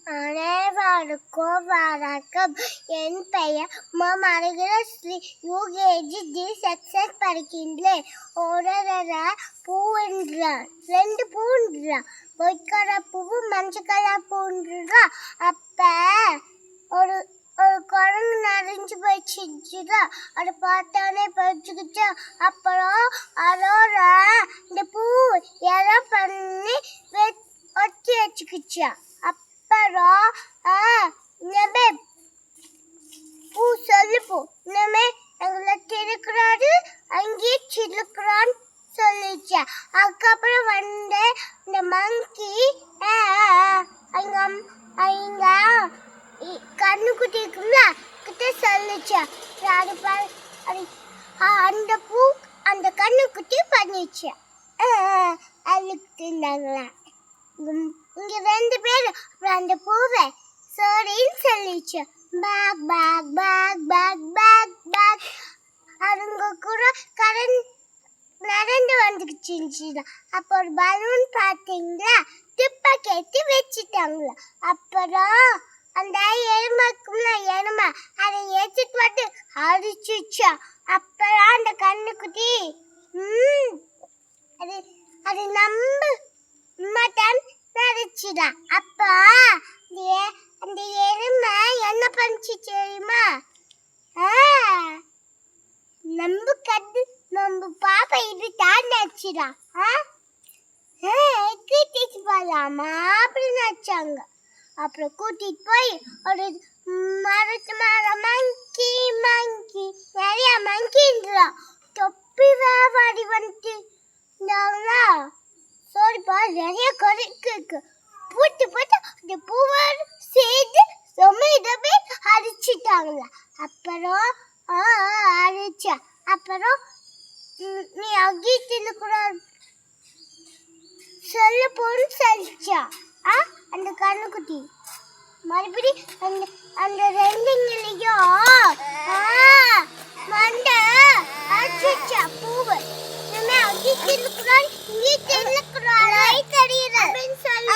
அனைவருக்கும் வணக்கம். என் பெயர் மருகஸ்ரீ. யூகேஜி டி செக்ஷன் படிக்கின்றேன். ஒரு பூன்றான், 2 பூன்றான். ஒயிட் கலர் பூவு, மஞ்சள் கலர் பூன்றா. அப்ப ஒரு குரங்கு நரைஞ்சு போயிடுச்சுடா. அதை பார்த்தோன்னே பறிச்சுக்கிச்சா. அப்புறம் அதோட இந்த பூ எல்லாம் பண்ணி ஒட்டி வச்சுக்கிச்சா. அப்புறம் இனிமே பூ சொல்லுப்போ, இனிமே எங்களை திருக்குறாரு அங்கேயே சிலுக்குறான்னு சொல்லிச்சா. அதுக்கப்புறம் வந்து இந்த மங்கி அவங்க கண்ணுக்குட்டி இருக்கும்ல கிட்ட சொல்லிச்சா. அந்த பூ அந்த கண்ணுக்குட்டி பண்ணிச்சா. அதுக்கு தின்னாங்களா. இங்க 2 பேர் அந்த பூவை சரின்னு சொல்லிச்சு. Back back back back back back அவங்க கூட நடந்து வந்துக்கிச்சு. அப்போ ஒரு பலூன் பார்த்தீங்களா, துப்ப கேட்டு வச்சுட்டாங்களா. அப்புறம் அந்த எருமை அதை ஏற்றிட்டு வந்து அடிச்சுச்சா. அப்புறம் அந்த கண்ணுக்குட்டி அது நம்ப மாட்டான் நடிச்சுடா. அப்ப அந்த எருமை என்ன பண்ணிச்சு தெரியுமா? நம்ம பாப்பா இது தான் நடிச்சுடா. கூட்டிட்டு போலாமா அப்படின்னு நினைச்சாங்க. அப்புறம் கூட்டிட்டு போய் ஒரு மரத்து மேல மங்கி நிறைய மங்கின்றா. தொப்பி வேவாடி வந்துட்டு சரிப்பா நிறைய கருக்கு போட்டு அந்த பூவை சேர்த்து சொமையிடமே அடிச்சுட்டாங்களா. அப்புறம் அடிச்சா. அப்புறம் நீ அங்கீட்டு கூட சொல்ல போன்னு சொல்லிச்சா. அந்த கண்ணுக்குட்டி மறுபடி அந்த 2ங்களையும் மண்டை அடிச்சுச்சா. பூவை இனிமே அங்கீட்டு கூட இங்கே தெரியக்கூடாது அப்படின்னு சொல்லி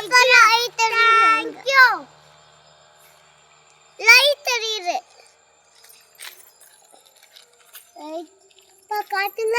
லைட் தெரியுது. காட்டுங்க.